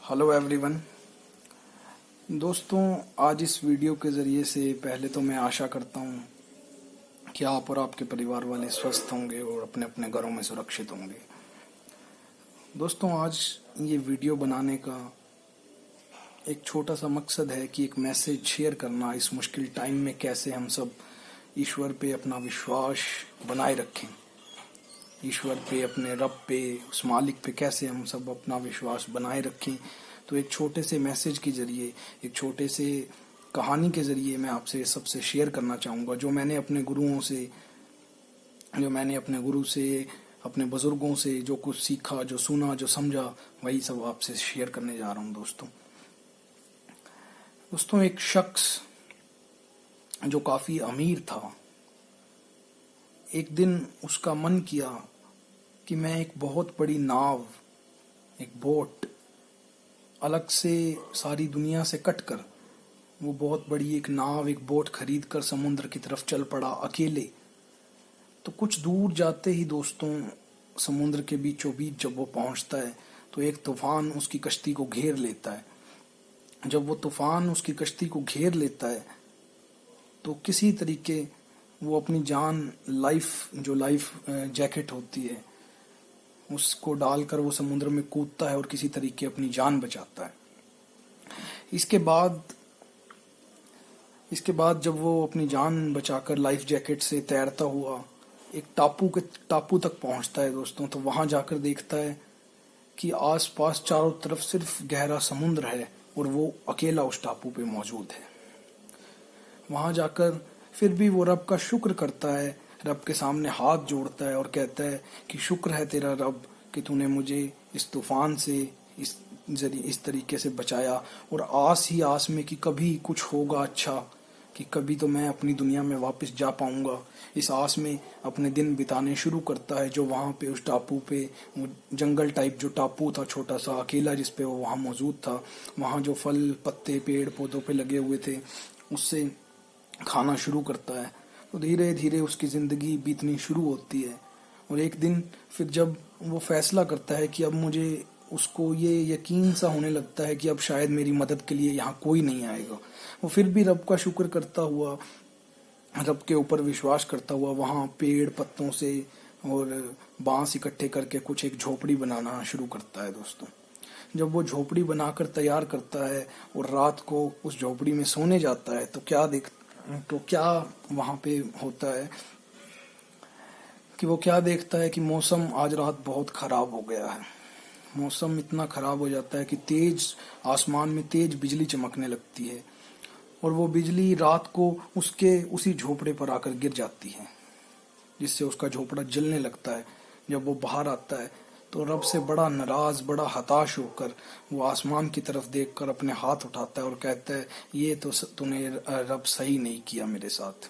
Hello everyone. दोस्तों, आज इस वीडियो के ज़रिए से पहले तो मैं आशा करता हूँ कि आप और आपके परिवार वाले स्वस्थ होंगे और अपने अपने घरों में सुरक्षित होंगे। दोस्तों, आज ये वीडियो बनाने का एक छोटा सा मकसद है कि एक मैसेज शेयर करना, इस मुश्किल टाइम में कैसे हम सब ईश्वर पे अपना विश्वास बनाए रखें, ईश्वर पे, अपने रब पे, उस मालिक पे कैसे हम सब अपना विश्वास बनाए रखें। तो एक छोटे से मैसेज के जरिए, एक छोटे से कहानी के जरिए मैं आपसे सबसे शेयर करना चाहूँगा जो मैंने अपने गुरुओं से, अपने बुजुर्गों से जो कुछ सीखा, जो सुना, जो समझा, वही सब आपसे शेयर करने जा रहा हूँ। दोस्तों, एक शख्स जो काफ़ी अमीर था, एक दिन उसका मन किया कि मैं एक बहुत बड़ी नाव, एक बोट, अलग से सारी दुनिया से कटकर वो बहुत बड़ी एक नाव, एक बोट खरीद कर समुद्र की तरफ चल पड़ा अकेले। तो कुछ दूर जाते ही दोस्तों, समुद्र के बीचों बीच जब वो पहुंचता है तो एक तूफान उसकी कश्ती को घेर लेता है। जब वो तूफान उसकी कश्ती को घेर लेता है तो किसी तरीके वो अपनी जान, लाइफ जैकेट होती है, उसको डालकर वो समुद्र में कूदता है और किसी तरीके अपनी जान बचाता है। इसके बाद जब वो अपनी जान बचाकर लाइफ जैकेट से तैरता हुआ एक टापू तक पहुंचता है दोस्तों, तो वहां जाकर देखता है कि आसपास चारों तरफ सिर्फ गहरा समुद्र है और वो अकेला उस टापू पे मौजूद है। वहां जाकर फिर भी वो रब का शुक्र करता है, रब के सामने हाथ जोड़ता है और कहता है कि शुक्र है तेरा रब कि तूने मुझे इस तूफान से इस तरीके से बचाया, और आस ही आस में कि कभी कुछ होगा अच्छा, कि कभी तो मैं अपनी दुनिया में वापस जा पाऊंगा, इस आस में अपने दिन बिताने शुरू करता है। जो वहाँ पे उस टापू पे, जंगल टाइप जो टापू था छोटा सा अकेला जिस पे वो वहाँ मौजूद था, वहाँ जो फल पत्ते पेड़ पौधों पे लगे हुए थे उससे खाना शुरू करता है। तो धीरे धीरे उसकी ज़िंदगी बीतनी शुरू होती है। और एक दिन फिर जब वो फैसला करता है कि अब मुझे, उसको ये यकीन सा होने लगता है कि अब शायद मेरी मदद के लिए यहाँ कोई नहीं आएगा, वो फिर भी रब का शुक्र करता हुआ, रब के ऊपर विश्वास करता हुआ वहाँ पेड़ पत्तों से और बांस इकट्ठे करके कुछ एक झोपड़ी बनाना शुरू करता है। दोस्तों, जब वो झोपड़ी बनाकर तैयार करता है और रात को उस झोपड़ी में सोने जाता है तो क्या वहाँ पे होता है कि वो क्या देखता है कि मौसम आज रात बहुत खराब हो गया है। मौसम इतना खराब हो जाता है कि आसमान में तेज बिजली चमकने लगती है और वो बिजली रात को उसी झोपड़े पर आकर गिर जाती है, जिससे उसका झोपड़ा जलने लगता है। जब वो बाहर आता है तो रब से बड़ा नाराज, बड़ा हताश होकर वो आसमान की तरफ देखकर अपने हाथ उठाता है और कहता है, ये तो तूने रब सही नहीं किया मेरे साथ।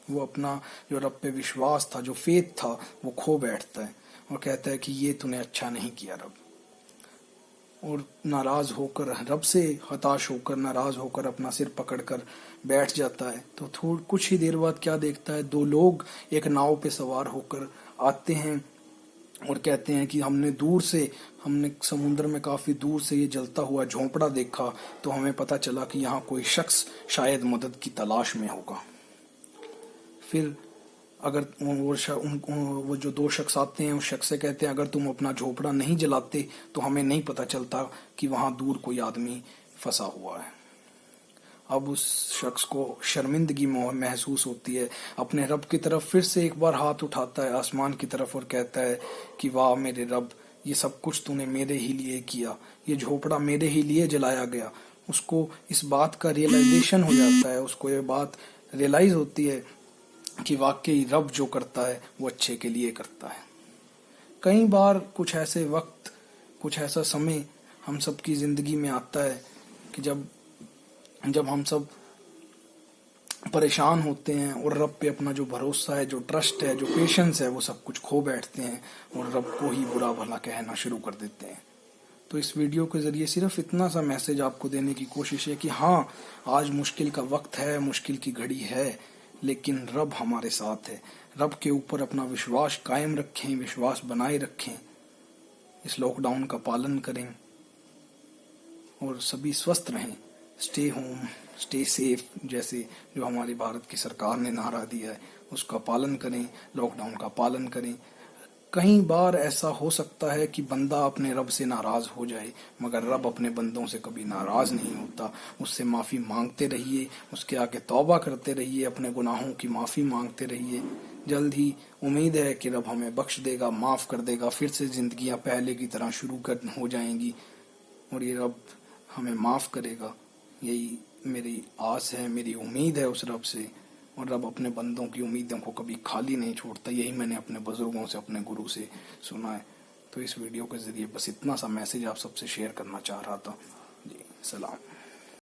वो अपना जो रब पे विश्वास था, जो फेथ था, वो खो बैठता है और कहता है कि ये तूने अच्छा नहीं किया रब। और नाराज होकर, रब से हताश होकर, नाराज होकर अपना सिर पकड़कर बैठ जाता है। तो कुछ ही देर बाद क्या देखता है, दो लोग एक नाव पे सवार होकर आते हैं और कहते हैं कि हमने समुद्र में काफी दूर से ये जलता हुआ झोंपड़ा देखा, तो हमें पता चला कि यहाँ कोई शख्स शायद मदद की तलाश में होगा। फिर अगर वो जो दो शख्स आते हैं उस शख्स से कहते हैं, अगर तुम अपना झोपड़ा नहीं जलाते तो हमें नहीं पता चलता कि वहां दूर कोई आदमी फंसा हुआ है। अब उस शख्स को शर्मिंदगी महसूस होती है, अपने रब की तरफ फिर से एक बार हाथ उठाता है आसमान की तरफ और कहता है कि वाह मेरे रब, ये सब कुछ तूने मेरे ही लिए किया, ये झोपड़ा मेरे ही लिए जलाया गया। उसको इस बात का रियलाइजेशन हो जाता है, उसको ये बात रियलाइज होती है कि वाकई रब जो करता है वो अच्छे के लिए करता है। कई बार कुछ ऐसा समय हम सब की जिंदगी में आता है कि जब हम सब परेशान होते हैं और रब पे अपना जो भरोसा है, जो ट्रस्ट है, जो पेशेंस है, वो सब कुछ खो बैठते हैं और रब को ही बुरा भला कहना शुरू कर देते हैं। तो इस वीडियो के जरिए सिर्फ इतना सा मैसेज आपको देने की कोशिश है कि हाँ, आज मुश्किल का वक्त है, मुश्किल की घड़ी है, लेकिन रब हमारे साथ है। रब के ऊपर अपना विश्वास कायम रखें, विश्वास बनाए रखें, इस लॉकडाउन का पालन करें और सभी स्वस्थ रहें। स्टे होम, स्टे सेफ, जैसे जो हमारी भारत की सरकार ने नारा दिया है उसका पालन करें, लॉकडाउन का पालन करें। कई बार ऐसा हो सकता है कि बंदा अपने रब से नाराज हो जाए, मगर रब अपने बंदों से कभी नाराज नहीं होता। उससे माफ़ी मांगते रहिए, उसके आगे तौबा करते रहिए, अपने गुनाहों की माफ़ी मांगते रहिए। जल्द ही उम्मीद है कि रब हमें बख्श देगा, माफ़ कर देगा, फिर से जिंदगियां पहले की तरह शुरू कर हो जाएंगी और ये रब हमें माफ़ करेगा। यही मेरी आस है, मेरी उम्मीद है उस रब से। और रब अपने बंदों की उम्मीदों को कभी खाली नहीं छोड़ता। यही मैंने अपने बुजुर्गों से, अपने गुरु से सुना है। तो इस वीडियो के ज़रिए बस इतना सा मैसेज आप सबसे शेयर करना चाह रहा था। जी सलाम।